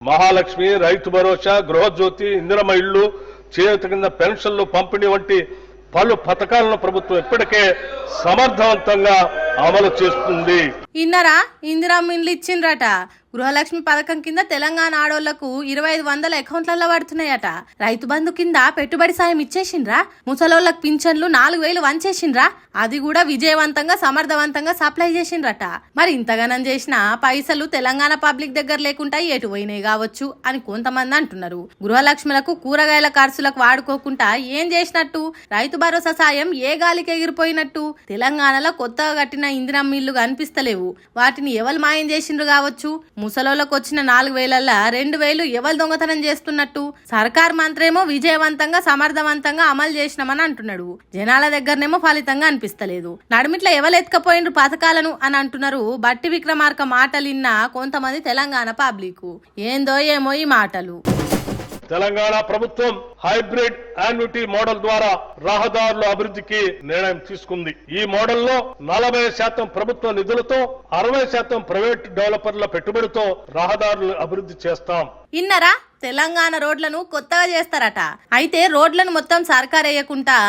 మహాలక్ష్మి, రైతు భరోసా, గృహజ్యోతి, ఇందిరమ్మ ఇళ్లు, చేయూత కింద పెన్షన్లు పంపిణీ వంటి పలు పథకాలను ప్రభుత్వం ఇప్పటికే సమర్థవంతంగా అమలు చేస్తుంది. ఇన్నరా ఇందిరమ్మ ఇండ్లు ఇచ్చిండ్రట. గృహలక్ష్మి పథకం కింద తెలంగాణ ఆడోళ్లకు 2500 అకౌంట్లలో పడుతున్నాయట. రైతు బంధు కింద పెట్టుబడి సాయం ఇచ్చేసిండ్రా. ముసలోళ్లకు పింఛన్లు 4000 వంచేసిండ్రా. అది కూడా విజయవంతంగా సమర్థవంతంగా సప్లై చేసిండ్రట. మరి ఇంతగానం చేసిన పైసలు తెలంగాణ పబ్లిక్ దగ్గర లేకుండా ఎటు పోయినాయి కావచ్చు అని కొంతమంది అంటున్నారు. గృహలక్ష్ములకు కూరగాయల ఖర్చులకు వాడుకోకుండా ఏం చేసినట్టు? రైతు భరోసా సాయం ఏ గాలికి ఎగిరిపోయినట్టు? తెలంగాణలో కొత్తగా కట్టిన ఇందిరమ్మ ఇళ్లు కనిపిస్తలేవు. వాటిని ఎవరు మాయం చేసిండ్రు కావచ్చు? ముసలోళ్ళకు వచ్చిన 4000ల 2000 ఎవరు దొంగతనం చేస్తున్నట్టు? సర్కార్ మంత్రేమో విజయవంతంగా సమర్థవంతంగా అమలు చేసినామని అంటున్నాడు. జనాల దగ్గరనేమో ఫలితంగా అనిపిస్తలేదు. నడుమిట్ల ఎవరు ఎత్తుకపోయినరు పథకాలను అని అంటున్నారు. బట్టి విక్రమార్క మాటలిన్నా కొంతమంది తెలంగాణ పబ్లిక్ ఏందో ఏమో ఈ మాటలు. తెలంగాణ ప్రభుత్వం హైబ్రిడ్ యాన్యుటీ మోడల్ ద్వారా రహదారుల అభివృద్ధికి నిర్ణయం తీసుకుంది. ఈ మోడల్లో 40% ప్రభుత్వ నిధులతో 60% ప్రైవేట్ డెవలపర్ల పెట్టుబడితో రహదారులు అభివృద్ధి చేస్తాం. ఇన్నరా తెలంగాణ రోడ్లను కొత్తగా చేస్తారట. అయితే రోడ్లను మొత్తం సర్కార్ వేయకుండా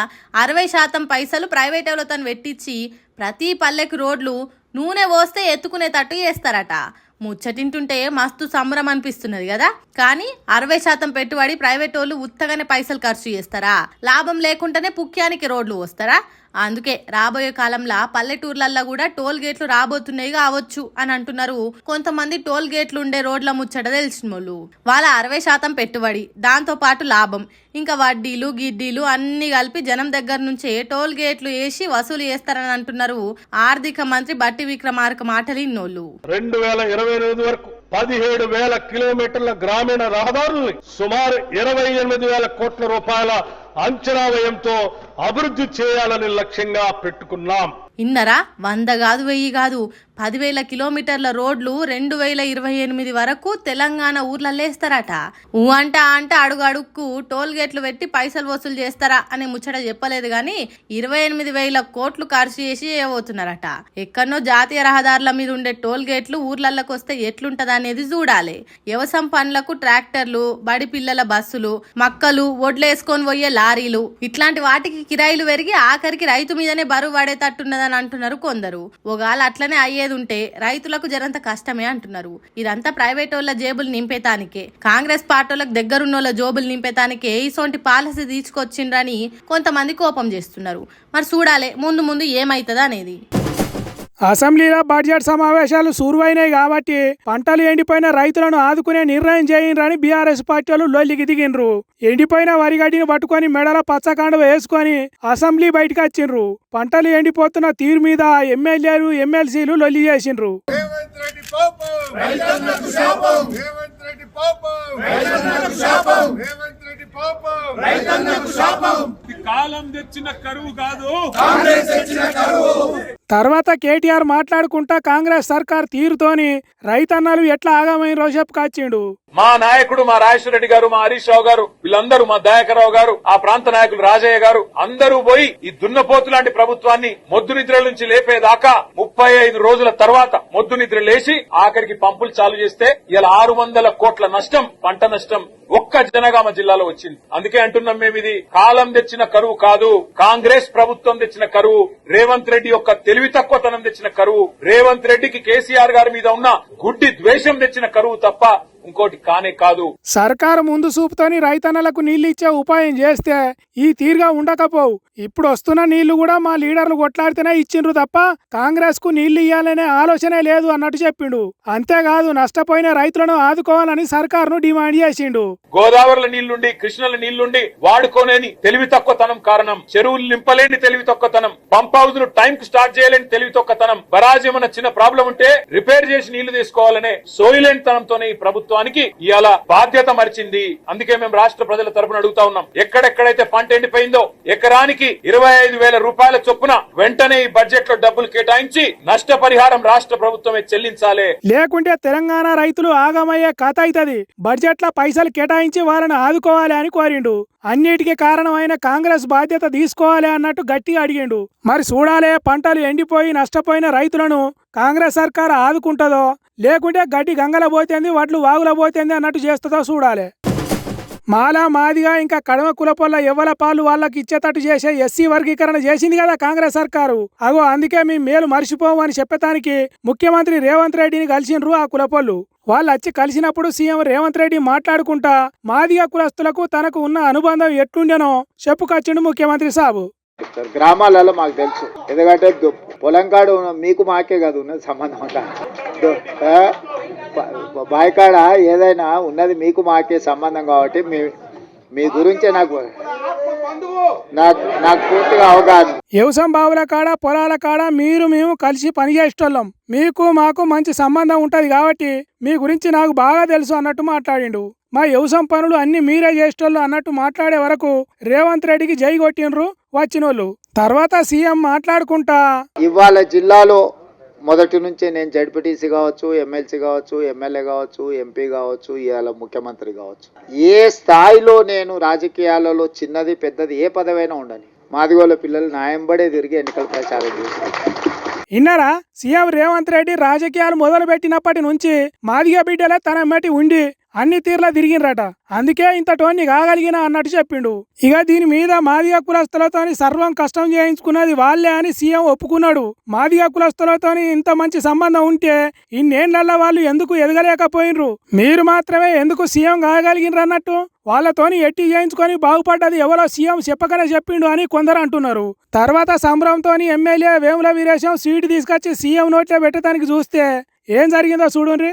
60% పైసలు ప్రైవేట్ వాళ్ళతో పెట్టించి ప్రతి పల్లెకి రోడ్లు నూనె పోస్తే ఎత్తుకునేటట్టు చేస్తారట. ముచ్చటింటుంటే మస్తు సంబరం అనిపిస్తున్నది కదా. కానీ 60% పెట్టుబడి ప్రైవేట్ వాళ్ళు ఉత్తగానే పైసలు ఖర్చు చేస్తారా? లాభం లేకుండానే పుక్యానికి రోడ్లు వస్తారా? అందుకే రాబోయే కాలంలో పల్లెటూర్లల్లో కూడా టోల్ గేట్లు రాబోతున్నాయి కావచ్చు అని అంటున్నారు కొంతమంది. టోల్ గేట్లు ఉండే రోడ్ల ముచ్చట తెలిసిన వాళ్ళు. వాళ్ళ 60% పెట్టుబడి, దాంతో పాటు లాభం, ఇంకా వడ్డీలు గిడ్డీలు అన్ని కలిపి జనం దగ్గర నుంచే టోల్ గేట్లు వేసి వసూలు చేస్తారని అంటున్నారు ఆర్థిక మంత్రి బట్టి విక్రమార్క మాటలు ఇన్నోళ్ళు. 2028 వరకు 17,000 కిలోమీటర్ల గ్రామీణ రహదారుల్ని సుమారు 28,000 కోట్ల రూపాయల అంచనా వ్యయంతో అభివృద్ధి చేయాలని లక్ష్యంగా పెట్టుకున్నాం. ఇన్నరా 100 కాదు 1000 కాదు 10,000 కిలోమీటర్ల రోడ్లు 2028 వరకు తెలంగాణ ఊర్లలో వేస్తారట. ఊ అంటే అడుగు అడుక్కు టోల్ గేట్లు పెట్టి పైసలు వసూలు చేస్తారా అనే ముచ్చట చెప్పలేదు గాని 28,000 కోట్లు ఖర్చు చేసి చేయబోతున్నారట. ఎక్కడనో జాతీయ రహదారుల మీద ఉండే టోల్ గేట్లు ఊర్లలోకి వస్తే ఎట్లుంటది అనేది చూడాలి. వ్యవసాయం పనులకు ట్రాక్టర్లు, బడి పిల్లల బస్సులు, మక్కలు, ఒడ్లేసుకొని పోయే లారీలు, ఇట్లాంటి వాటికి కిరాయిలు పెరిగి ఆఖరికి రైతు మీదనే బరువు పడేటట్టున్నదని అంటున్నారు కొందరు. ఒకవేళ అట్లనే అయ్యేది ఉంటే రైతులకు జరంత కష్టమే అంటున్నారు. ఇదంతా ప్రైవేట్ వాళ్ళ జేబులు నింపేతానికే, కాంగ్రెస్ పార్టీలకు దగ్గరున్నోళ్ళ జోబులు నింపేతానికే ఇసోంటి పాలసీ తీసుకొచ్చిండ్రని కొంతమంది కోపం చేస్తున్నారు. మరి చూడాలి ముందు ముందు ఏమైతుందా అనేది. అసెంబ్లీలో బడ్జెట్ సమావేశాలు సురువైనాయి కాబట్టి పంటలు ఎండిపోయిన రైతులను ఆదుకునే నిర్ణయం చేయండి బీఆర్ఎస్ పార్టీ వాళ్ళు లొల్లికి దిగిండ్రు. ఎండిపోయిన వరిగడ్డిని పట్టుకొని మెడల పచ్చకాండ వేసుకొని అసెంబ్లీ బయటకు వచ్చిండ్రు. పంటలు ఎండిపోతున్న తీరు మీద ఎమ్మెల్యేలు ఎమ్మెల్సీలు లొల్లి చేసిండ్రు. కాలం తెచ్చిన కరువు కాదు, తర్వాత కేటీఆర్ మాట్లాడుకుంటా కాంగ్రెస్ సర్కార్ తీరుతోని రైతన్నలు ఎట్లా ఆగమైన రోజపు కాచిండు. మా నాయకుడు మా రాజేశ్వర రెడ్డి గారు, మా హరీష్ రావు గారు, వీళ్ళందరూ, మా దయాకర్రావు గారు, ఆ ప్రాంత నాయకులు రాజయ్య గారు అందరూ పోయి ఈ దున్నపోతు లాంటి ప్రభుత్వాన్ని మొద్దు నిద్ర నుంచి లేపేదాకా 35 రోజుల తర్వాత మొద్దు నిద్ర లేచి ఆఖరికి పంపులు చాలు చేస్తే ఇలా 600 కోట్ల నష్టం, పంట నష్టం ఒక్క జనగామ జిల్లాలో వచ్చింది. అందుకే అంటున్నాం మేము, ఇది కాలం తెచ్చిన కరువు కాదు, కాంగ్రెస్ ప్రభుత్వం తెచ్చిన కరువు, రేవంత్ రెడ్డి యొక్క తెలివి తక్కువతనం తెచ్చిన కరువు, రేవంత్ రెడ్డికి కేసీఆర్ గారి మీద ఉన్న గుడ్డి ద్వేషం తెచ్చిన కరువు తప్ప ఇంకోటి కానే కాదు. సర్కారు ముందు చూపుతోని రైతన్నలకు నీళ్లు ఇచ్చే ఉపాయం చేస్తే ఈ తీరుగా ఉండకపోవు. ఇప్పుడు వస్తున్న నీళ్లు కూడా మా లీడర్లు కొట్లాడితేనే ఇచ్చిండ్రు తప్ప కాంగ్రెస్ కు నీళ్లు ఇయ్యాలనే ఆలోచనే లేదు అన్నట్టు చెప్పిండు. అంతేకాదు నష్టపోయిన రైతులను ఆదుకోవాలని సర్కారును డిమాండ్ చేసిండు. గోదావరిలో నీళ్లుండి, కృష్ణల నీళ్లుండి వాడుకోలేని తెలివి తక్కువతనం కారణం, చెరువులు నింపలేని తెలివి తక్కువతనం, పంప్ హౌజులు టైం కు స్టార్ట్ చేయలేని తెలివి తక్కువతనం, బరాజ్ ఏమన్నా చిన్న ప్రాబ్లం ఉంటే రిపేర్ చేసి నీళ్లు తీసుకోవాలనే సోయిలేని తనంతోనే ఈ ప్రభుత్వం ఇవాళ బాధ్యత మరిచింది. అందుకే మేము రాష్ట్ర ప్రజల తరపున అడుగుతా ఉన్నాం, ఎక్కడెక్కడైతే పంట ఎండిపోయిందో ఎకరానికి 25,000 రూపాయల చొప్పున వెంటనే ఈ బడ్జెట్ లో డబ్బులు కేటాయించి నష్టపరిహారం రాష్ట్ర ప్రభుత్వమే చెల్లించాలి. లేకుంటే తెలంగాణ రైతులు ఆగమయ్యే కథ అవుతుంది. బడ్జెట్ లో పైసలు కేటాయించి వాళ్ళని ఆదుకోవాలి అని కోరిండు. అన్నిటికీ కారణమైన కాంగ్రెస్ బాధ్యత తీసుకోవాలి అన్నట్టు గట్టిగా అడిగిండు. మరి చూడాలే పంటలు ఎండిపోయి నష్టపోయిన రైతులను కాంగ్రెస్ సర్కారు ఆదుకుంటుందో లేకుంటే గడ్డి గంగల పోతేంది వడ్లు వాగుల పోతేంది అన్నట్టు చేస్తుందో చూడాలి. మాలా మాదిగా ఇంకా కడమ కులపొల్ల ఎవ్వల పాలు వాళ్ళకి ఇచ్చేటట్టు చేసే ఎస్సీ వర్గీకరణ చేసింది కదా కాంగ్రెస్ సర్కారు. అగో అందుకే మీ మేలు మర్చిపోము అని చెప్పటానికి ముఖ్యమంత్రి రేవంత్ రెడ్డిని కలిసిండ్రు ఆ కులపొల్లు. వాళ్ళు వచ్చి కలిసినప్పుడు సీఎం రేవంత్ రెడ్డి మాట్లాడుకుంటా మాదిగా కులస్తులకు తనకు ఉన్న అనుబంధం ఎట్లుండెనో చెప్పుకొచ్చిండు ముఖ్యమంత్రి సాబు. గ్రామాలలో మాకు తెలుసు, ఎందుకంటే పొలంకాడు మీకు మాకే కాదు ఉన్నది సంబంధం బాయికాడ ఏదైనా ఉన్నది మీకు మాకే సంబంధం కాబట్టి మీ గురించే నాకు పూర్తిగా అవగాహన. వ్యవసాయం బావుల కాడ పొలాల కాడ మేము కలిసి పనిచేసేటోళ్ళం, మీకు మాకు మంచి సంబంధం ఉంటది కాబట్టి మీ గురించి నాకు బాగా తెలుసు అన్నట్టు మాట్లాడిండు. మా వ్యవసాయం పనులు అన్ని మీరే చేసేటోళ్ళు అన్నట్టు మాట్లాడే వరకు రేవంత్ రెడ్డికి జై కొట్టిండ్రు వచ్చినోళ్ళు. తర్వాత సీఎం మాట్లాడుకుంటా ఇవాళ జిల్లాలో మొదటి నుంచే నేను జడ్పీటీసీ కావచ్చు, ఎమ్మెల్సీ కావచ్చు, ఎమ్మెల్యే కావచ్చు, ఎంపీ కావచ్చు, ఇవాళ ముఖ్యమంత్రి కావచ్చు, ఏ స్థాయిలో నేను రాజకీయాలలో చిన్నది పెద్దది ఏ పదవైనా ఉండని మాదిగోళ్ళ పిల్లలు న్యాయంబడే తిరిగి ఎన్నికల ప్రచారం చేస్తారు. ఇన్నారా సీఎం రేవంత్ రెడ్డి రాజకీయాలు మొదలు పెట్టినప్పటి నుంచి మాదిగ బిడ్డలే తన మెట్టి ఉండి అన్ని తీర్లా తిరిగినరట, అందుకే ఇంత టోన్ని కాగలిగిన అన్నట్టు చెప్పిండు. ఇక దీని మీద మాదిగ కులస్తులతోని సర్వం కష్టం చేయించుకున్నది వాళ్ళే అని సీఎం ఒప్పుకున్నాడు. మాదిగ కులస్తులతోని ఇంత మంచి సంబంధం ఉంటే ఇన్నేళ్లలో వాళ్ళు ఎందుకు ఎదగలేకపోయినరు, మీరు మాత్రమే ఎందుకు సీఎం కాగలిగినరు అన్నట్టు వాళ్ళతోని ఎట్టి చేయించుకొని బాగుపడ్డది ఎవరో సీఎం చెప్పకనే చెప్పిండు అని కొందరు అంటున్నారు. తర్వాత సంబరంతో ఎమ్మెల్యే వేముల వీరేశం సీటు తీసుకొచ్చి సీఎం నోట్లో పెట్టడానికి చూస్తే ఏం జరిగిందో చూడండి.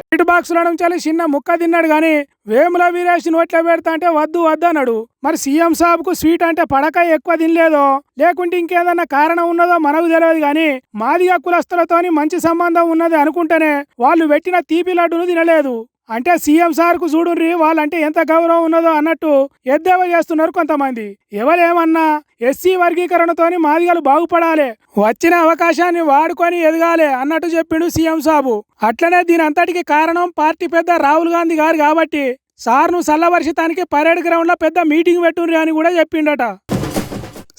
స్వీట్ బాక్సుల నుంచి చిన్న ముక్క తిన్నాడు గాని వేముల వీరేష్ నోట్లో పెడతా అంటే వద్దు వద్దు అన్నాడు. మరి సీఎం సాబ్కు స్వీట్ అంటే పడక ఎక్కువ తినలేదో లేకుంటే ఇంకేదన్నా కారణం ఉన్నదో మనకు తెలియదు గాని మాదిగ కులస్తులతోని మంచి సంబంధం ఉన్నది అనుకుంటేనే వాళ్ళు పెట్టిన తీపి లడ్డును తినలేదు. అంటే సీఎం సార్ కు చూడుర్రి వాళ్ళంటే ఎంత గౌరవం ఉన్నదో అన్నట్టు ఎద్దేవా చేస్తున్నారు కొంతమంది. ఎవరేమన్నా ఎస్సీ వర్గీకరణతోని మాదిగలు బాగుపడాలి, వచ్చిన అవకాశాన్ని వాడుకొని ఎదగాలి అన్నట్టు చెప్పిండు సీఎం సాబు. అట్లనే దీని అంతటికి కారణం పార్టీ పెద్ద రాహుల్ గాంధీ గారు కాబట్టి సార్ను సల్లవర్షితానికి పరేడ్ గ్రౌండ్ లో పెద్ద మీటింగ్ పెట్టుండ్రి అని కూడా చెప్పిండట.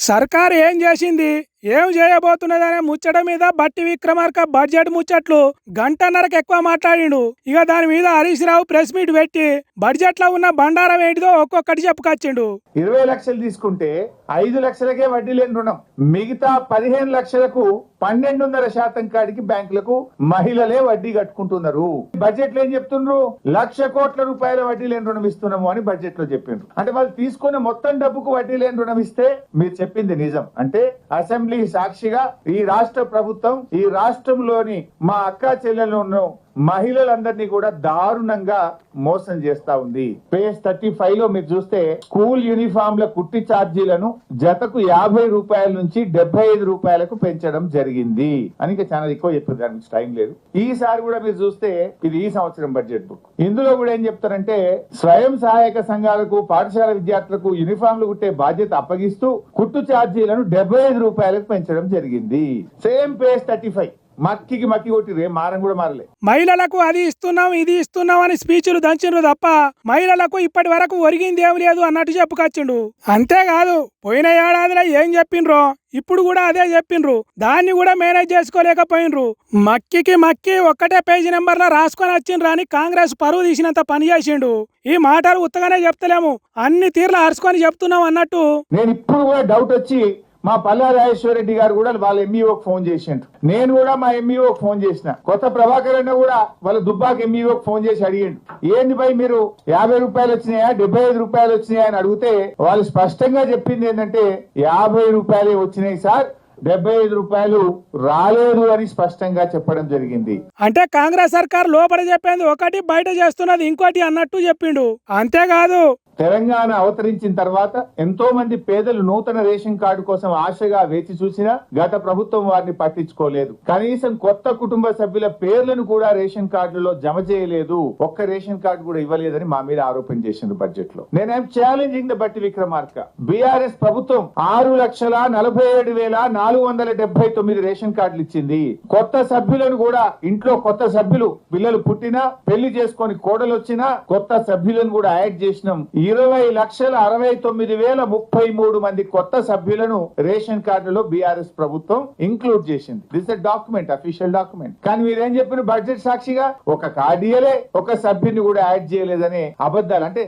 సర్కారు ఏం చేసింది ఏం చేయబోతున్నదనే ముచ్చట మీద బట్టి విక్రమార్క బడ్జెట్ ముచ్చట్లు గంటన్నరకు ఎక్కువ మాట్లాడిండు. ఇక దాని మీద హరీష్ రావు ప్రెస్ మీట్ పెట్టి బడ్జెట్ లో ఉన్న బండారం ఏంటిదో ఒక్కొక్కటి చెప్పుకొచ్చిండు. 20 లక్షలు తీసుకుంటే 5 లక్షలకే వడ్డీ లేని రుణం, మిగతా 15 లక్షలకు 12.5% కాడికి బ్యాంకులకు మహిళలే వడ్డీ కట్టుకుంటున్నారు. బడ్జెట్ లో ఏం చెప్తున్నారు, 1,00,000 కోట్ల రూపాయల వడ్డీ లేని రుణం ఇస్తున్నాము అని బడ్జెట్ లో చెప్పిండ్రు. అంటే వాళ్ళు తీసుకున్న మొత్తం డబ్బుకు వడ్డీ లేని రుణం ఇస్తే మీరు చెప్పింది నిజం అంటే అసెంబ్లీ సాక్షిగా ఈ రాష్ట్ర ప్రభుత్వం ఈ రాష్ట్రంలోని మా అక్కా చెల్లెలను మహిళలందరినీ కూడా దారుణంగా మోసం చేస్తా ఉంది. పేజ్ 35 లో మీరు చూస్తే స్కూల్ యూనిఫామ్ల కుట్టి ఛార్జీలను జతకు 50 రూపాయల నుంచి 75 రూపాయలకు పెంచడం జరిగింది అని ఇంకా చాలా ఎక్కువ చెప్పారు, దానికి టైం లేదు. ఈసారి కూడా మీరు చూస్తే ఇది ఈ సంవత్సరం బడ్జెట్ బుక్, ఇందులో కూడా ఏం చెప్తారంటే స్వయం సహాయక సంఘాలకు పాఠశాల విద్యార్థులకు యూనిఫామ్లు కుట్టే బాధ్యత అప్పగిస్తూ కుట్టు ఛార్జీలను 75 రూపాయలకు పెంచడం జరిగింది. సేమ్ పేజ్ 35 మక్కికి మక్కి కొట్టి మారం కూడా మారలే. మహిళలకు అది ఇస్తున్నాం ఇది ఇస్తున్నాం అని స్పీచ్లు దంచిండ్రు తప్ప మహిళలకు ఇప్పటి వరకు ఒరిగింది ఏం లేదు అన్నట్టు చెప్పుకొచ్చిండు. అంతేకాదు పోయిన ఏడాదిలో ఏం చెప్పిండ్రో ఇప్పుడు కూడా అదే చెప్పిండ్రు, దాన్ని కూడా మేనేజ్ చేసుకోలేకపోయినరు. మక్కికి మక్కి ఒక్కటే పేజీ నెంబర్లో రాసుకొని వచ్చిండ్రు అని కాంగ్రెస్ పరువు తీసినంత పని చేసిండు. ఈ మాటలు ఉత్తగానే చెప్తలేము, అన్ని తీర్లు అరుచుకొని చెప్తున్నాం అన్నట్టు. నేను ఇప్పుడు కూడా డౌట్ వచ్చి మా పల్లా రాజేశ్వరరెడ్డి గారు కూడా వాళ్ళ ఎంఈఓకి ఫోన్ చేసిండ్రు, నేను కూడా మా ఎంఈఓకి ఫోన్ చేసిన, కొత్త ప్రభాకర్ అన్న కూడా వాళ్ళ దుబ్బాకి ఎంఈఓకి ఫోన్ చేసి అడిగిండు, ఏంది భయ్ మీరు 50 రూపాయలు వచ్చినాయా 75 రూపాయలు వచ్చినాయా అని అడిగితే వాళ్ళు స్పష్టంగా చెప్పింది ఏంటంటే 50 రూపాయలే వచ్చినాయి సార్, 75 రూపాయలు రాలేదు అని స్పష్టంగా చెప్పడం జరిగింది. అంటే కాంగ్రెస్ సర్కార్ లోపల చెప్పింది ఒకటి బయట చేస్తున్నది ఇంకోటి అన్నట్టు చెప్పిండు. అంతేకాదు తెలంగాణ అవతరించిన తర్వాత ఎంతో మంది పేదలు నూతన రేషన్ కార్డు కోసం ఆశగా వేచి చూసినా గత ప్రభుత్వం వారిని పట్టించుకోలేదు. కనీసం కొత్త కుటుంబ సభ్యుల పేర్లను కూడా రేషన్ కార్డులో జమ చేయలేదు. ఒక్క రేషన్ కార్డు కూడా ఇవ్వలేదని మా మీద ఆరోపణ చేసింది బడ్జెట్ లో. నేనేం ఛాలెంజింగ్ ద బట్టి విక్రమార్క. బీఆర్ఎస్ ప్రభుత్వం 6,47,479 రేషన్ కార్డులు ఇచ్చింది. కొత్త సభ్యులను కూడా ఇంట్లో కొత్త సభ్యులు పిల్లలు పుట్టినా పెళ్లి చేసుకొని కోడలు వచ్చినా కొత్త సభ్యులను కూడా యాడ్ చేసినాం. 20,69,033 మంది కొత్త సభ్యులను రేషన్ కార్డులో బీఆర్ఎస్ ప్రభుత్వం ఇంక్లూడ్ చేసింది. This document, official document. కానీ మీరేం చెప్పిన బడ్జెట్ సాక్షిగా ఒక కార్డియలే ఒక సభ్యుని కూడా యాడ్ చేయలేదనే అబద్ధాలు. అంటే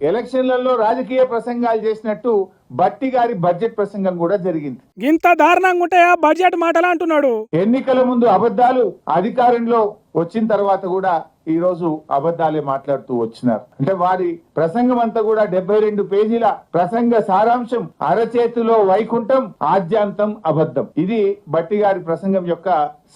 ఎలక్షన్లలో రాజకీయ ప్రసంగాలు చేసినట్టు బట్టి గారి బడ్జెట్ ప్రసంగం కూడా జరిగింది. ఇంత దారుణంగా ఉంటాయా బడ్జెట్ మాటలు అంటున్నాడు. ఎన్నికల ముందు అబద్ధాలు, అధికారంలో వచ్చిన తర్వాత కూడా ఈ రోజు అబద్ధాలే మాట్లాడుతూ వచ్చినారు. అంటే వారి ప్రసంగం అంతా కూడా 72 పేజీల ప్రసంగ సారాంశం అరచేతిలో వైకుంఠం, ఆద్యాంతం అబద్ధం. ఇది బట్టి గారి ప్రసంగం యొక్క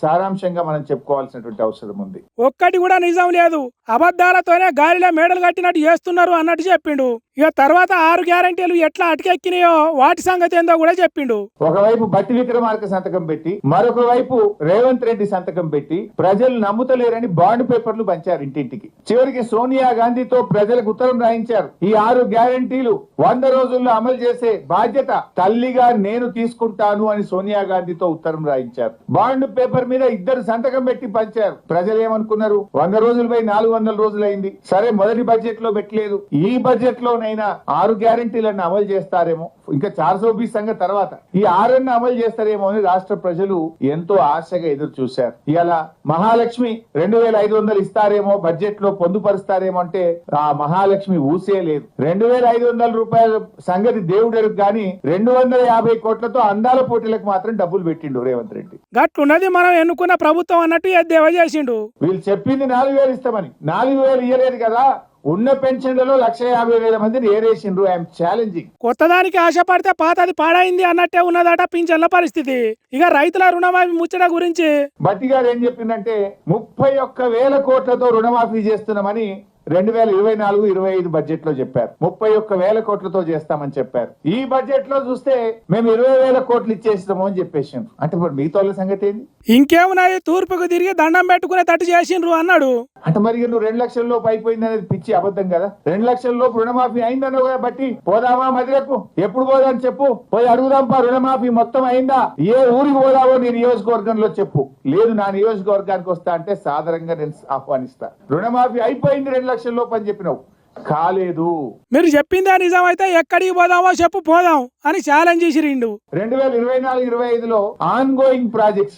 సారాంశంగా మనం చెప్పుకోవాల్సినటువంటి అవసరం ఉంది. ఒక్కటి కూడా నిజం లేదు, అబద్ధాలతోనే గాలిలో మేడలు కట్టినట్టు చేస్తున్నారు అన్నట్టు చెప్పిండు. ఇక తర్వాత 6 గ్యారంటీలు ఎట్లా అటకెక్కినాయో వాటి సంగతి ఏందో కూడా చెప్పిండు. ఒకవైపు బట్టి విక్రమార్క సంతకం పెట్టి మరొక వైపు రేవంత్ రెడ్డి సంతకం పెట్టి ప్రజలు నమ్ముతలేరని బాండ్ పేపర్లు పంచారు ఇంటింటికి. చివరికి సోనియా గాంధీతో ప్రజలకు ఉత్తరం రాయించారు. ఈ 6 గ్యారంటీలు 100 రోజుల్లో అమలు చేసే బాధ్యత తల్లిగా నేను తీసుకుంటాను అని సోనియా గాంధీతో ఉత్తరం రాయించారు. బాండ్ పేపర్ మీద 2 సంతకం పెట్టి పంచారు. ప్రజలు ఏమనుకున్నారు? 100 రోజులపై 400 రోజులైంది. సరే, మొదటి బడ్జెట్ లో పెట్టలేదు, ఈ బడ్జెట్ లోనైనా 6 గ్యారంటీలను అమలు చేస్తారేమో, ఇంకా 420 సంగతి తర్వాత ఈ 6 అమలు చేస్తారేమో అని రాష్ట్ర ప్రజలు ఎంతో ఆశగా ఎదురు చూశారు. ఇలా మహాలక్ష్మి 2,500 ఇస్తారేమో, బడ్జెట్ లో పొందుపరుస్తారేమో అంటే ఆ మహాలక్ష్మి ఊసే లేదు. 2,500 రూపాయల సంగతి దేవుడెరుగు గాని 250 కోట్లతో అందాల పోటీలకు మాత్రం డబ్బులు పెట్టిండు రేవంత్ రెడ్డి. గట్లున్నది మనం ఎన్నుకున్న ప్రభుత్వం అన్నట్టు ఎద్దేవా చేసిండు. వీళ్ళు చెప్పింది 4,000 ఇస్తామని, 4,000 ఇయ్యలేదు కదా. ఉన్న పెన్షన్లలో 150,000 మందిని ఏరేసిండ్రు. I'm challenging. కొత్తదానికి ఆశపడితే పాతది పాడైంది అన్నట్టే ఉన్నదట పింఛన్ల పరిస్థితి. ఇక రైతుల రుణమాఫీ ముచ్చట గురించి బట్టి గారు ఏం చెప్పిందంటే 31,000 కోట్లతో రుణమాఫీ చేస్తున్నామని 2024-25 బడ్జెట్ లో చెప్పారు. 31,000 కోట్లతో చేస్తామని చెప్పారు. ఈ బడ్జెట్ లో చూస్తే మేము 20,000 కోట్లు ఇచ్చేస్తాము అని చెప్పేసాం. అంటే ఇప్పుడు మిగతా సంగతి ఏంది? ఇంకేమున్నది, తూర్పుకు తిరిగి దండం పెట్టుకునే తట్టు చేసిండ్రు అన్నాడు. అంటే మరి నువ్వు 2 లక్షల లోపు అయిపోయింది అనేది పిచ్చి అబద్ధం కదా. 2 లక్షల లోపు రుణమాఫీ అయిందన్న బట్టి పోదామా మదిరకు? ఎప్పుడు పోదాని చెప్పు, పోయి అడుగుదాంపా. రుణమాఫీ మొత్తం అయిందా? ఏ ఊరికి పోదావో నీ నియోజకవర్గంలో చెప్పు. లేదు నా నియోజకవర్గానికి వస్తా అంటే సాధారణంగా నేను ఆహ్వానిస్తా. రుణమాఫీ అయిపోయింది 2 లక్షల లోపు అని చెప్పినావు, కాలేదు. మీరు చెప్పిందే నిజమైతే ఎక్కడికి పోదామో చెప్పు, పోదాం అని ఛాలెంజ్ చేసిరిండు. 2024-25లో ఆన్ గోయింగ్ ప్రాజెక్ట్స్,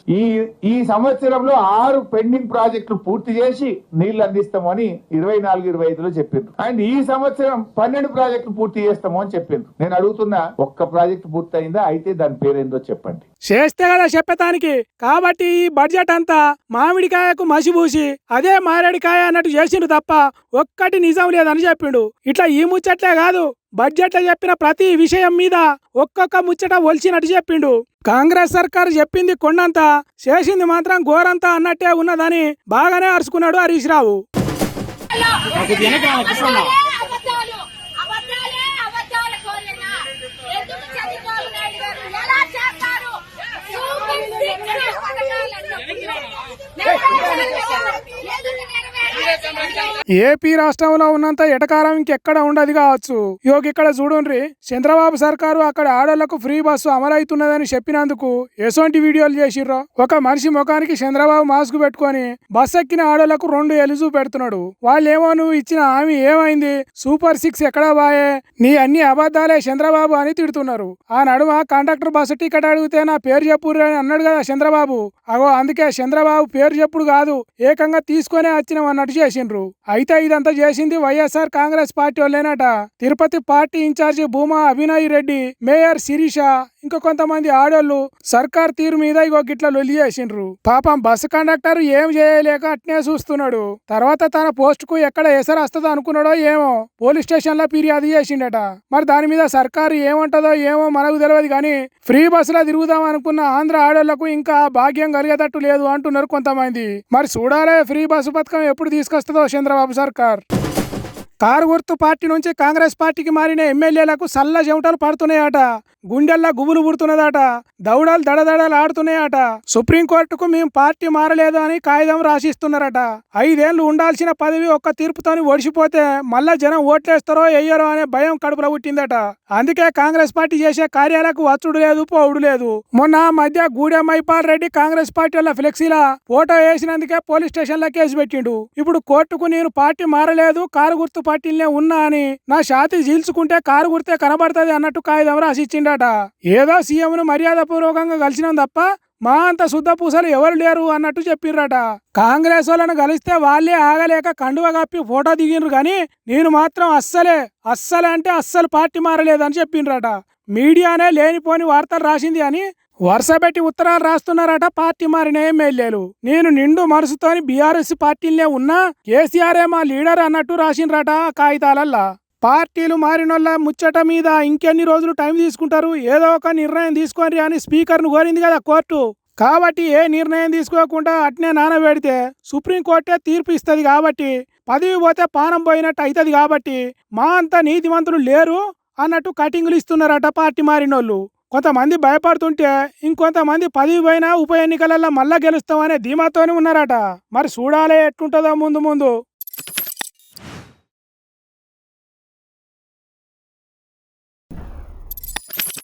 ఈ సంవత్సరంలో 6 పెండింగ్ ప్రాజెక్టులు పూర్తి చేసి నీళ్లు అందిస్తామని 24-25లో చెప్పిండ్రు. అండ్ ఈ సంవత్సరం 12 ప్రాజెక్టులు పూర్తి చేస్తాము అని చెప్పిండ్రు. నేను అడుగుతున్నా, ఒక్క ప్రాజెక్టు పూర్తి అయిందా? అయితే దాని పేరేందో చెప్పండి. చేస్తే కదా చెప్పటానికి. కాబట్టి ఈ బడ్జెట్ అంతా మామిడికాయకు మసిబూసి అదే మారేడికాయ అన్నట్టు చేసిండు తప్ప ఒక్కటి నిజం లేదని చెప్పిండు. ఇట్లా ఈ ముచ్చట్లే కాదు, బడ్జెట్ లో చెప్పిన ప్రతి విషయం మీద ఒక్కొక్క ముచ్చట ఒలిచినట్టు చెప్పిండు. కాంగ్రెస్ సర్కారు చెప్పింది కొండంతా, చేసింది మాత్రం ఘోరంతా అన్నట్టే ఉన్నదని బాగానే అరుచుకున్నాడు హరీష్ రావు. ఏపీ రాష్ట్రంలో ఉన్నంత ఎటకారం ఇంకెక్కడ ఉండదు కావచ్చు. ఇక్కడ చూడండి, చంద్రబాబు సర్కారు అక్కడ ఆడోళ్లకు ఫ్రీ బస్సు అమలవుతున్నదని చెప్పినందుకు ఎసోంటి వీడియోలు చేసిర్రో. ఒక మనిషి ముఖానికి చంద్రబాబు మాస్క్ పెట్టుకొని బస్ ఎక్కిన ఆడోళ్లకు 2 ఎలుజు పెడుతున్నాడు. వాళ్ళేమో నువ్వు ఇచ్చిన హామీ ఏమైంది, సూపర్ 6 ఎక్కడా బాయే, నీ అన్ని అబద్ధాలే చంద్రబాబు అని తిడుతున్నారు. ఆ నడుమ కండక్టర్ బస్సు టికెట్ అడిగితే నా పేరు చెప్పుర్రు అని అన్నాడు కదా చంద్రబాబు. అందుకే చంద్రబాబు పేరు చెప్పుడు కాదు, ఏకంగా తీసుకునే వచ్చినాం అన్నట్టు చేసిండ్రు. అయితే ఇదంతా చేసింది వైఎస్ఆర్ కాంగ్రెస్ పార్టీ వాళ్ళేనట. Tirupati party incharge Bhuma Abhinay Reddy, mayor Sirisha, ఇంకా కొంతమంది ఆడోళ్లు సర్కార్ తీరు మీద గిట్ల లొల్లి చేసిండ్రు. పాపం బస్సు కండక్టర్ ఏం చేయలేక అట్నే చూస్తున్నాడు. తర్వాత తన పోస్ట్ కు ఎక్కడ ఎసరు వస్తుందో అనుకున్నాడో ఏమో పోలీస్ స్టేషన్ లో ఫిర్యాదు చేసిండట. మరి దాని మీద సర్కారు ఏమంటదో ఏమో మనకు తెలియదు కానీ ఫ్రీ బస్సులో తిరుగుదాం అనుకున్న ఆంధ్ర ఆడోళ్లకు ఇంకా భాగ్యం కలిగేటట్టు లేదు అంటున్నారు కొంతమంది. మరి చూడాలే ఫ్రీ బస్సు పథకం ఎప్పుడు తీసుకొస్తుందో చంద్రబాబు సర్కార్. కారు గుర్తు పార్టీ నుంచి కాంగ్రెస్ పార్టీకి మారిన ఎమ్మెల్యేలకు సల్ల చెమటలు పడుతున్నాయట, గుండెల్లా గుబులు పుడుతున్నదట, దౌడలు దడదడలు ఆడుతున్నాయట. సుప్రీంకోర్టుకు మేము పార్టీ మారలేదు అని కాగితం రాసిస్తున్నారట. 5 ఏళ్లు ఉండాల్సిన పదవి ఒక్క తీర్పుతోని ఒడిసిపోతే మళ్ళా జనం ఓట్లేస్తారో వెయ్యరో అనే భయం కడుపులో పుట్టిందట. అందుకే కాంగ్రెస్ పార్టీ చేసే కార్యాలకు వచ్చుడు లేదు, పోవుడు లేదు. మొన్న మధ్య గూడెం మైపాల్ రెడ్డి కాంగ్రెస్ పార్టీ వాళ్ళ ఫ్లెక్సీలా ఫోటో వేసినందుకే పోలీస్ స్టేషన్ లో కేసు పెట్టిండు. ఇప్పుడు కోర్టుకు నేను పార్టీ మారలేదు, కారు గుర్తు పార్టీలనే ఉన్నా అని నా షాతి చీల్చుకుంటే కారు గుర్తే కనబడుతుంది అన్నట్టు కాగితం రాసిచ్చిండట. ఏదో సీఎంను మర్యాద పూర్వకంగా కలిసినాం తప్ప మా అంత శుద్ధ పూసలు ఎవరు లేరు అన్నట్టు చెప్పిర్రట. కాంగ్రెస్ వాళ్ళను కలిస్తే వాళ్ళే ఆగలేక కండువ కప్పి ఫోటో దిగినరు గాని నేను మాత్రం అస్సలే అంటే అస్సలు పార్టీ మారలేదని చెప్పిండ్రట. మీడియానే లేనిపోని వార్తలు రాసింది అని వరుసపెట్టి ఉత్తరాలు రాస్తున్నారట పార్టీ మారిన ఎమ్మెల్యేలు. నేను నిండు మనసుతోని బీఆర్ఎస్ పార్టీలనే ఉన్నా, కేసీఆర్ మా లీడర్ అన్నట్టు రాసిండ్రట కాగితాలల్లా. పార్టీలు మారినోళ్ళ ముచ్చట మీద ఇంకెన్ని రోజులు టైం తీసుకుంటారు, ఏదో ఒక నిర్ణయం తీసుకోండి అని స్పీకర్ను కోరింది కదా కోర్టు. కాబట్టి ఏ నిర్ణయం తీసుకోకుండా అట్నే నానబెడితే సుప్రీంకోర్టే తీర్పు ఇస్తుంది. కాబట్టి పదవి పోతే పానం పోయినట్టు అవుతుంది. కాబట్టి మా అంత నీతిమంతులు లేరు అన్నట్టు కటింగులు ఇస్తున్నారట పార్టీ మారినోళ్ళు. కొంతమంది భయపడుతుంటే ఇంకొంతమంది పదవి పోయినా ఉప ఎన్నికలలో మళ్ళా గెలుస్తామనే ధీమాతోనే ఉన్నారట. మరి చూడాలే ఎట్లుంటుందో ముందు.